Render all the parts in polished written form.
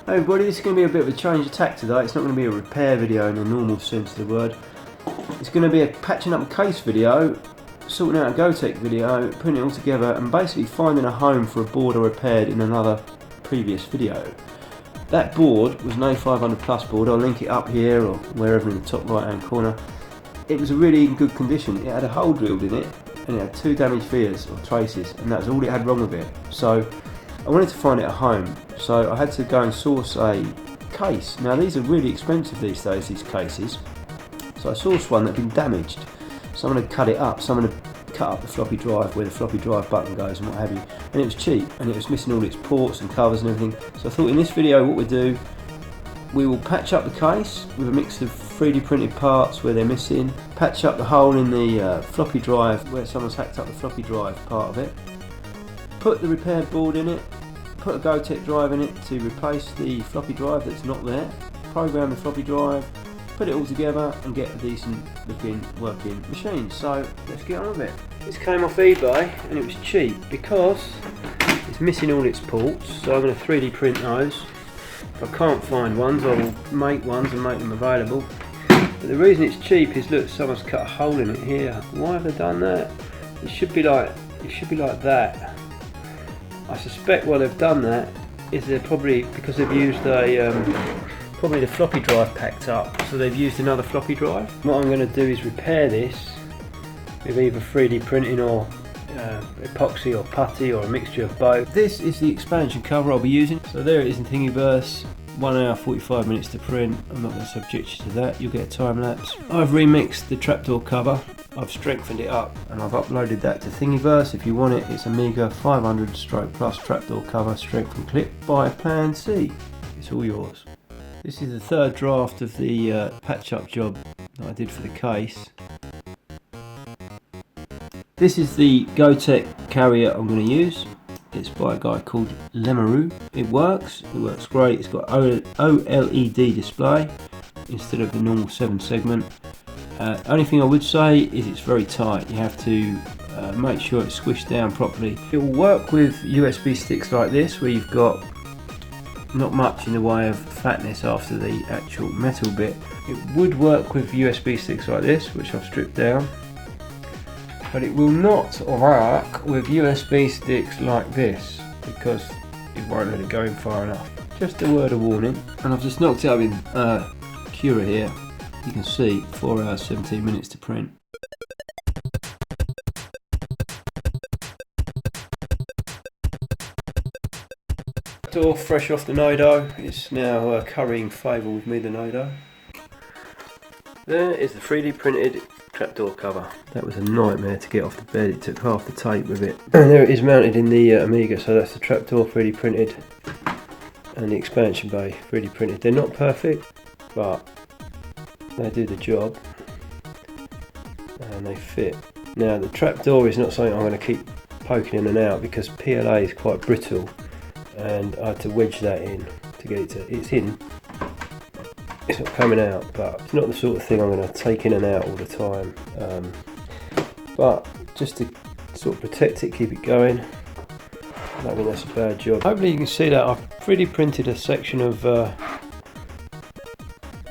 Hey everybody, this is going to be a bit of a change of tack today. It's not going to be a repair video in the normal sense of the word. It's going to be a patching up a case video, sorting out a Gotek video, putting it all together and basically finding a home for a board I repaired in another previous video. That board was an A500 plus board. I'll link it up here or wherever in the top right hand corner. It was really in good condition. It had a hole drilled in it and it had 2 damaged vias or traces, and that's all it had wrong with it. So I wanted to find it a home, so I had to go and source a case. Now these are really expensive these days, these cases. So I sourced one that had been damaged. Someone had cut it up, someone had cut up the floppy drive where the floppy drive button goes and what have you. And it was cheap, and it was missing all its ports and covers and everything. So I thought in this video what we'll do, we will patch up the case with a mix of 3D printed parts where they're missing, patch up the hole in the floppy drive where someone's hacked up the floppy drive part of it, put the repaired board in it, put a Gotek drive in it to replace the floppy drive that's not there, program the floppy drive, put it all together and get a decent looking working machine. So let's get on with it. This came off eBay and it was cheap because it's missing all its ports, so I'm going to 3D print those. If I can't find ones, I will make ones and make them available. But the reason it's cheap is, look, someone's cut a hole in it here. Why have they done that? It should be like that. I suspect why they've done that is they're probably because they've used a probably the floppy drive packed up, so they've used another floppy drive. What I'm going to do is repair this with either 3D printing or epoxy or putty or a mixture of both. This is the expansion cover I'll be using. So there it is in Thingiverse. 1 hour 45 minutes to print. I'm not going to subject you to that, you'll get a time lapse. I've remixed the Trapdoor cover, I've strengthened it up and I've uploaded that to Thingiverse. If you want it, it's Amiga 500 plus Trapdoor cover, strengthened clip by Plan C. It's all yours. This is the third draft of the patch up job that I did for the case. This is the Gotek carrier I'm going to use. It's by a guy called Lemeru. It works great. It's got OLED display instead of the normal 7 segment. Only thing I would say is it's very tight. You have to make sure it's squished down properly. It will work with USB sticks like this where you've got not much in the way of fatness after the actual metal bit. It would work with USB sticks like this, which I've stripped down. But it will not work with USB sticks like this because it won't let it go in far enough. Just a word of warning. And I've just knocked it up in Cura here. You can see 4 hours 17 minutes to print. Door fresh off the Nodo. It's now currying favour with me, the Nodo. There is the 3D printed Trapdoor cover. That was a nightmare to get off the bed. It took half the tape with it. And there it is mounted in the Amiga. So that's the Trapdoor 3D printed and the expansion bay 3D printed. They're not perfect, but they do the job and they fit. Now the Trapdoor is not something I'm going to keep poking in and out because PLA is quite brittle and I had to wedge that in to get it to, it's in. It's not coming out, but it's not the sort of thing I'm going to take in and out all the time. But just to sort of protect it, keep it going, I don't think that's a bad job. Hopefully you can see that I've 3D printed a section of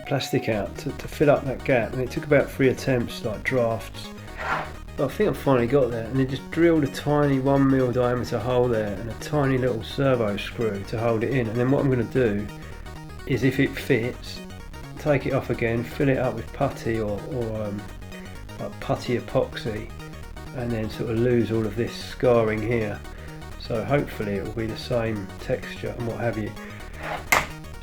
plastic out to fill up that gap, and it took about 3 attempts, like drafts. But I think I've finally got there, and then just drilled a tiny 1mm diameter hole there and a tiny little servo screw to hold it in. And then what I'm going to do is, if it fits, take it off again, fill it up with putty or like putty epoxy, and then sort of lose all of this scarring here. So hopefully it will be the same texture and what have you.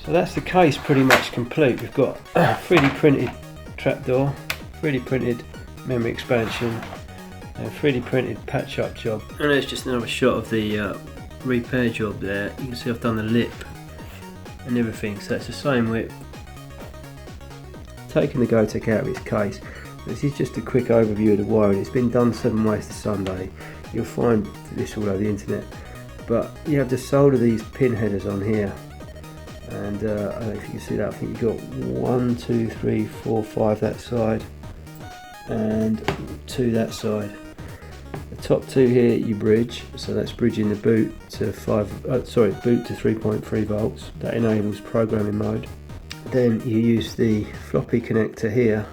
So that's the case pretty much complete. We've got 3D printed Trapdoor, 3D printed memory expansion, and 3D printed patch up job. And there's just another shot of the repair job there. You can see I've done the lip and everything, so it's the same width. Taking the Gotek out of its case. This is just a quick overview of the wiring. It's been done 7 ways to Sunday. You'll find this all over the internet. But you have to solder these pin headers on here. And I don't know if you can see that. I think you've got 1, 2, 3, 4, 5 that side and 2 that side. The top two here you bridge, so that's bridging the boot to boot to 3.3 volts. That enables programming mode. Then you use the floppy connector here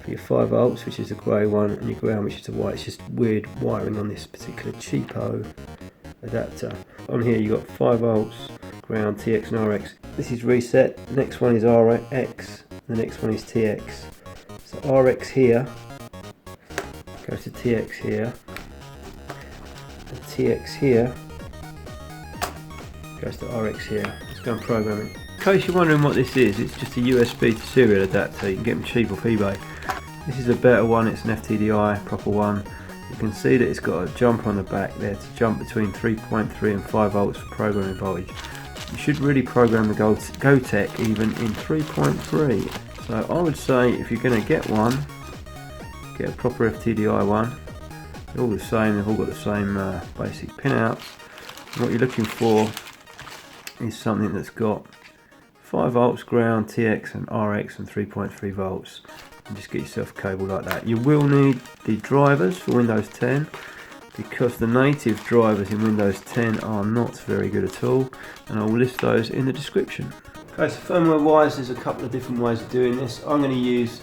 for your 5 volts, which is the grey one, and your ground, which is the white. It's just weird wiring on this particular cheapo adapter. On here you got 5 volts, ground, TX and RX. This is reset. The next one is RX. The next one is TX. So RX here goes to TX here, and TX here goes to RX here. Let's go and program it. In case you're wondering what this is, it's just a USB to serial adapter. You can get them cheap off eBay. This is a better one, it's an FTDI, proper one. You can see that it's got a jumper on the back there to jump between 3.3 and 5 volts for programming voltage. You should really program the Gotek even in 3.3. So I would say if you're going to get one, get a proper FTDI one. They're all the same, they've all got the same basic pinouts. And what you're looking for is something that's got 5 volts ground, TX and RX and 3.3 volts. And just get yourself a cable like that. You will need the drivers for Windows 10 because the native drivers in Windows 10 are not very good at all, and I'll list those in the description. Okay, so firmware wise there's a couple of different ways of doing this. I'm going to use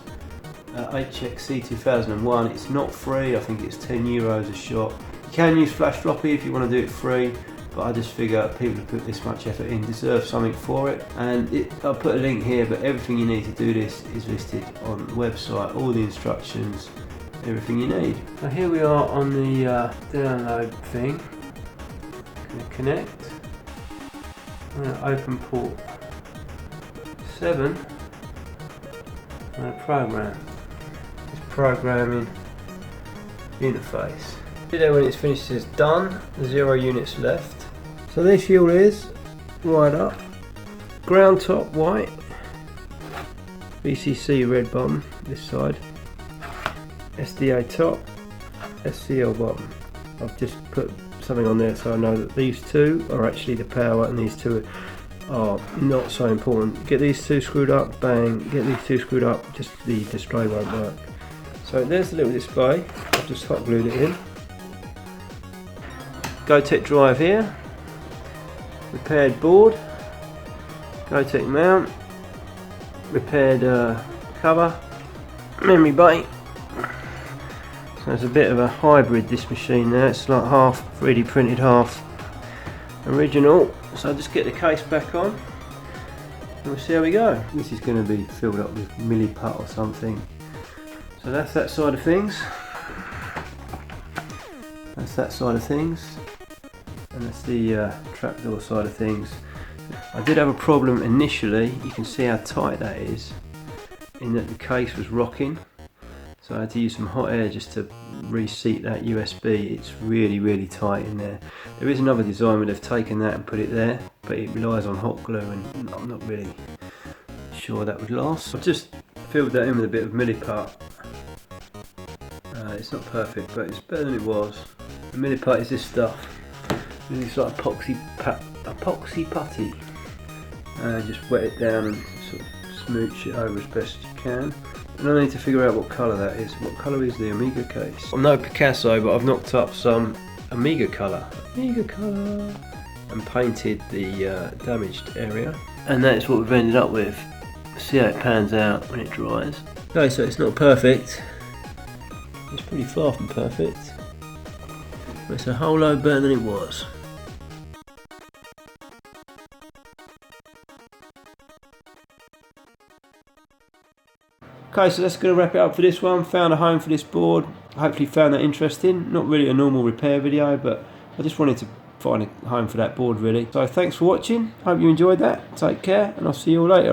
HXC 2001. It's not free, I think it's €10 a shot. You can use flash floppy if you want to do it free, but I just figure people who put this much effort in deserve something for it. And I'll put a link here, but everything you need to do this is listed on the website, all the instructions, everything you need. So here we are on the download thing. Going to connect. I'm going to open port 7. I'm going to program. It's programming interface. There when it's finished it says done, 0 units left. So this shield is right up, ground top white, VCC red bottom this side, SDA top, SCL bottom. I've just put something on there so I know that these two are actually the power and these two are not so important. Get these two screwed up, bang, get these two screwed up, just the display won't work. So there's the little display, I've just hot glued it in. Gotek drive here, repaired board, Gotek mount, repaired cover, memory bay. So it's a bit of a hybrid, this machine there. It's like half 3D printed, half original. So I'll just get the case back on and we'll see how we go. This is going to be filled up with Milliput or something. So that's that side of things. That's that side of things. And that's the trapdoor side of things. I did have a problem initially. You can see how tight that is, in that the case was rocking. So I had to use some hot air just to reseat that USB. It's really tight in there. There is another design where they've taken that and put it there, but it relies on hot glue and I'm not really sure that would last. I've just filled that in with a bit of Milliput. It's not perfect, but it's better than it was. The Milliput is this stuff. It's like epoxy putty. Just wet it down and sort of smooch it over as best you can. And I need to figure out what colour that is. What colour is the Amiga case? I'm no Picasso, but I've knocked up some Amiga colour. And painted the damaged area. And that's what we've ended up with. See how it pans out when it dries. Okay, so it's not perfect. It's pretty far from perfect. But it's a whole load better than it was. Okay, so that's going to wrap it up for this one. Found a home for this board. Hopefully found that interesting. Not really a normal repair video, but I just wanted to find a home for that board really. So thanks for watching. Hope you enjoyed that. Take care and I'll see you all later.